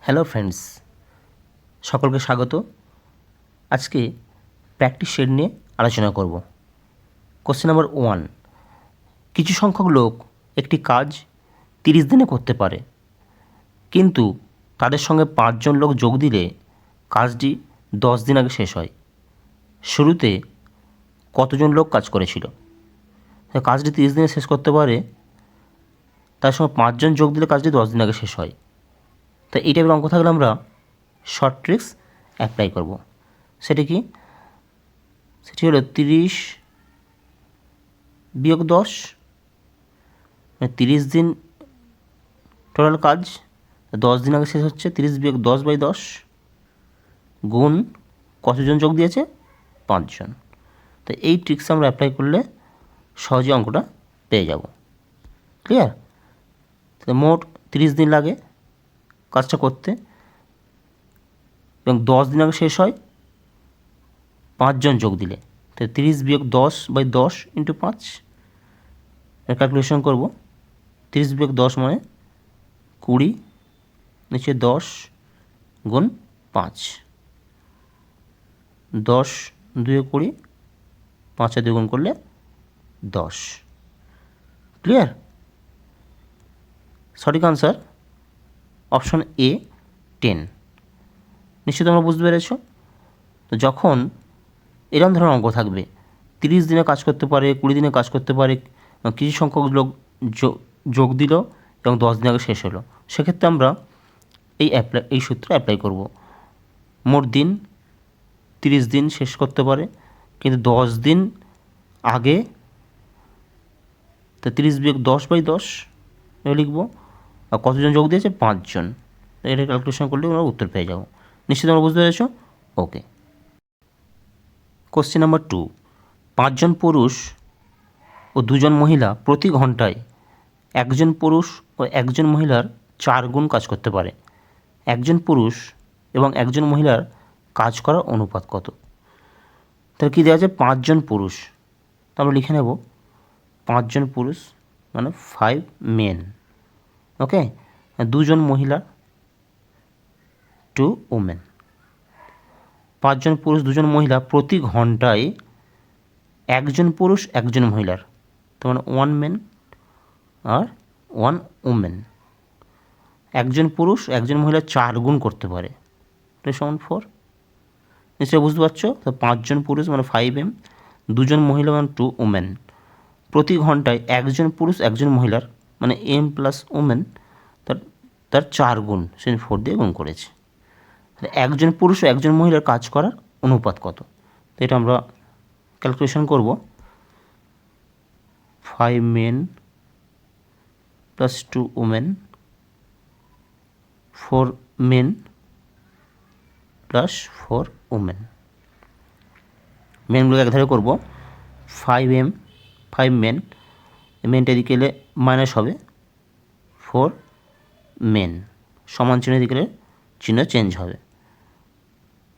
Hello friends, সকলকে স্বাগত। আজকে প্র্যাকটিস সেট নিয়ে আলোচনা করব। কোশ্চেন নাম্বার 1, কিছু সংখ্যক লোক একটি কাজ 30 দিনে করতে পারে, কিন্তু তাদের সঙ্গে 5 জন লোক যোগ দিলে কাজটি 10 দিন আগে শেষ হয়। শুরুতে কতজন লোক কাজ করেছিল? কাজটি 30 দিনে শেষ করতে পারে, তার সঙ্গে 5 জন যোগ দিলে কাজটি 10 দিন আগে শেষ হয়। তো এই টাইপের অঙ্ক থাকলে আমরা শর্ট ট্রিক্স অ্যাপ্লাই করব। সেটি কি? সেটি হলো 30 বিয়োগ 10, 30 দিন টোটাল কাজ, 10 দিন আগে শেষ হচ্ছে। 30 বিয়োগ 10/10 গুণ কতজন যোগ দিয়েছে? 5 জন। তো এই ট্রিক্স আমরা অ্যাপ্লাই করলে সহজে অঙ্কটা পেয়ে যাব। ক্লিয়ার? তো মোট 30 দিন লাগে কাজটা করতে, এবং 10 দিন আগে শেষ হয় 5 জন যোগ দিলে। তো 30 বিয়োগ 10/10 ইন্টু 5 এর ক্যালকুলেশন করব। 30 বিয়োগ 10 মানে 20, নিচে 10 গুণ 5, 10 2 20, 5 2 গুণ করলে 10। ক্লিয়ার? সঠিক আনসার অপশন এ 10। নিশ্চয়ই তোমরা বুঝতে পেরেছ। তো যখন এরকম ধরনের অঙ্ক থাকবে, 30 দিনে কাজ করতে পারে, 20 দিনে কাজ করতে পারে, কিছু সংখ্যক লোক যোগ দিল এবং 10 দিন আগে শেষ হলো, সেক্ষেত্রে আমরা এই সূত্র অ্যাপ্লাই করব। মোট দিন 30 দিন শেষ করতে পারে, কিন্তু 10 দিন আগে, তো 30 বিয়োগ 10/10 লিখব। আর কতজন যোগ দিয়েছে? 5 জন। এটা ক্যালকুলেশন করলে আমরা উত্তর পেয়ে যাব। নিশ্চয়ই তোমরা বুঝতে পেরেছ? ওকে। কোশ্চেন নাম্বার 2, 5 জন পুরুষ ও 2 জন মহিলা প্রতি ঘন্টায় একজন পুরুষ ও একজন মহিলার 4 গুণ কাজ করতে পারে। একজন পুরুষ এবং একজন মহিলার কাজ করার অনুপাত কত? তাহলে কী দেওয়া আছে? 5 জন পুরুষ, তো আমরা লিখে নেব 5 জন পুরুষ মানে 5 মেন। ওকে। 2 জন মহিলা 2 ওমেন। 5 জন পুরুষ 2 জন মহিলা প্রতি ঘন্টায় একজন পুরুষ একজন মহিলার, তো মানে 1 মেন আর 1 ওমেন, একজন পুরুষ একজন মহিলা 4 গুণ করতে পারে, এটা সমান 4। নিশ্চয়ই বুঝতে পারছো? তো 5 জন পুরুষ মানে 5m, 2 জন মহিলা মানে 2 ওমেন, প্রতি ঘন্টায় একজন পুরুষ একজন মহিলার মানে m প্লাস ওমেন, তার 4 গুণ, সে 4 দিয়ে গুণ করেছে। একজন পুরুষ ও একজন মহিলার কাজ করার অনুপাত কত? তো এটা আমরা ক্যালকুলেশন করব। 5 men plus 2 women, 4 men plus 4 women. মেনগুলোকে একধারে করব। 5 মেন, মেনটা এদিকে এলে মাইনাস হবে, 4 মেন সমান চিহ্ন এদিকে এলে চিহ্ন চেঞ্জ হবে।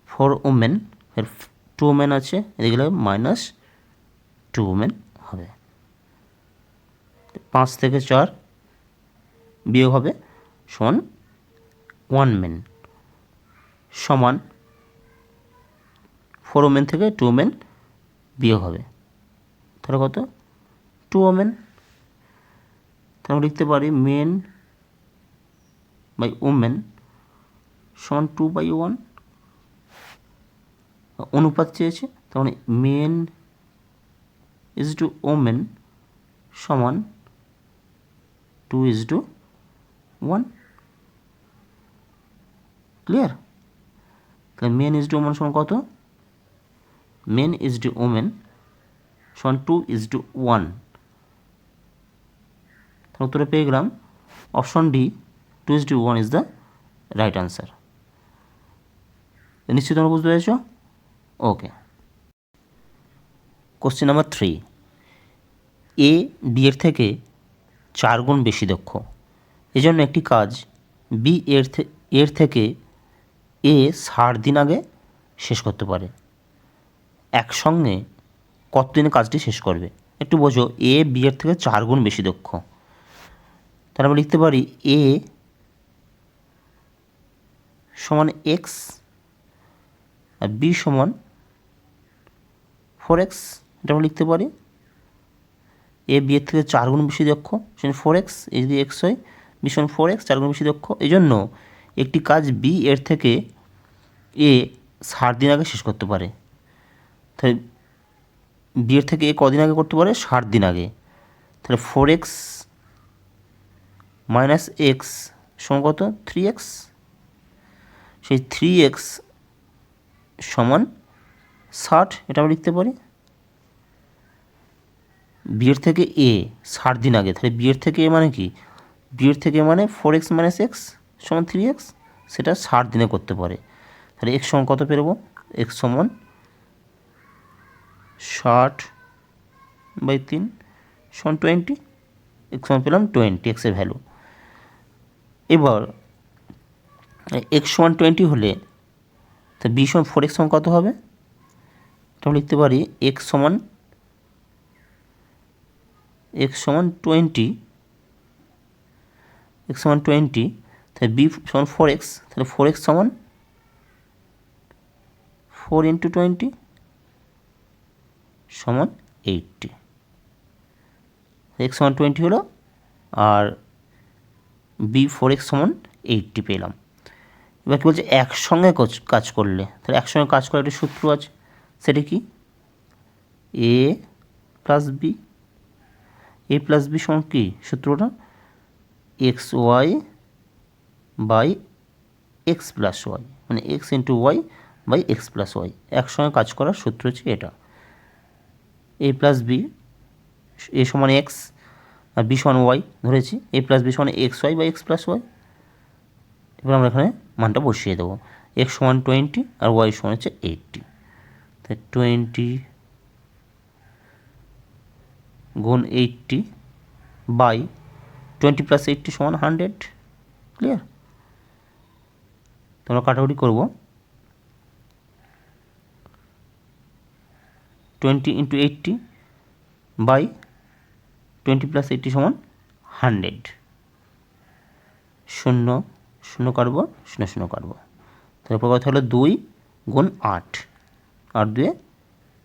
4 ওমেন, এর 2 ওমেন আছে, এদিকে এলে মাইনাস 2 ওমেন হবে। 5 থেকে 4 বিয়োগ হবে সমান 1 মেন, সমান 4 ওমেন থেকে 2 ওমেন বিয়োগ হবে, তাহলে কত? 2 ওমেন। তাহলে লিখতে পারি মেন বাই ওমেন সমান 2/1। অনুপাত চেয়েছে, তার মানে মেন ওমেন সমান 2:1। ক্লিয়ার? তাহলে মেন ওমেন সমান কত? মেন ওমেন সমান 2:1। তাহলে উত্তরে পেয়ে গেলাম option D, 2:1 is the right answer. নিশ্চয়ই তোমরা বুঝতে পেরেছ? ওকে। কোশ্চেন নাম্বার 3, এ বি এর থেকে 4 গুণ বেশি দক্ষ, এজন্য একটি কাজ বি এর থেকে এ 60 দিন আগে শেষ করতে পারে। একসঙ্গে কতদিনে কাজটি শেষ করবে? একটু বোঝো, এ বি এর থেকে 4 গুণ বেশি দক্ষ, তাহলে আমরা লিখতে পারি এ সমান এক্স আর বি সমান 4x, এটা আমরা লিখতে পারি। এ বি এর থেকে 4 গুণ বেশি দক্ষ, সেখানে 4x, এই যদি এক্স হয় বি সমান 4x, 4 গুণ বেশি দক্ষ। এই জন্য একটি কাজ বি এর থেকে এ 60 দিন আগে শেষ করতে পারে। তাহলে বি এর থেকে এ কদিন আগে করতে পারে? 60 দিন আগে। তাহলে 4x মাইনাস এক্স সমান কত? 3x। সেই 3x সমান 60, এটা আমরা লিখতে পারি। বি এর থেকে এ 60 দিন আগে, তাহলে বি এর থেকে এ মানে কি? বি এর থেকে মানে 4x মাইনাস এক্স সমান 3x, সেটা 60 দিনে করতে পারে। তাহলে এক্স সমান কত পেরবো? এক্স সমান 60/3 সমান 20, এক্স সমান পেলাম 20, এক্সের ভ্যালু। এবার এক্স সমান 20 হলে তো বি সমান 4x সমান কত হবে? এটা লিখতে পারি এক্স সমান 20, এক্স সমান 20, তাহলে বি সমান 4x, তাহলে 4x সমান 4 × 20 সমান 80। এক্স সমান 20 হলো আর বি 4x সমান 80 পেলাম। এবার কী বলছে? একসঙ্গে কাজ করলে, তাহলে একসঙ্গে কাজ করার একটা সূত্র আছে, সেটা কি? A plus B, A plus B সমান কি সূত্রটা? X Y by X plus Y, মানে X into Y by X plus Y. একসঙ্গে কাজ করার সূত্র হচ্ছে এটা। এ প্লাস বি, এ সমান এক্স আর বি সমান ওয়াই ধরেছি, এ প্লাস বি সমান X Y by X plus Y. এবার আমরা এখানে মানটা বসিয়ে দেবো। এক্স সমান 20 আর ওয়াই সমান হচ্ছে 80, তাই 20 গুণ 80 বাই 20 প্লাস 80 সমান 100। ক্লিয়ার? তো আমরা কাটাকুটি করবো। 20 × 80 বাই 20 প্লাস 80 সমান 100। 0 0 কাটবো, 0 0 কাটবো, তারপর কথা হলো 2 গুণ 8, 8 2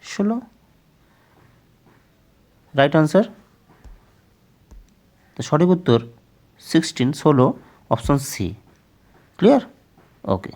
16। Right answer. তো সঠিক উত্তর 16 অপশন সি। ক্লিয়ার? ওকে।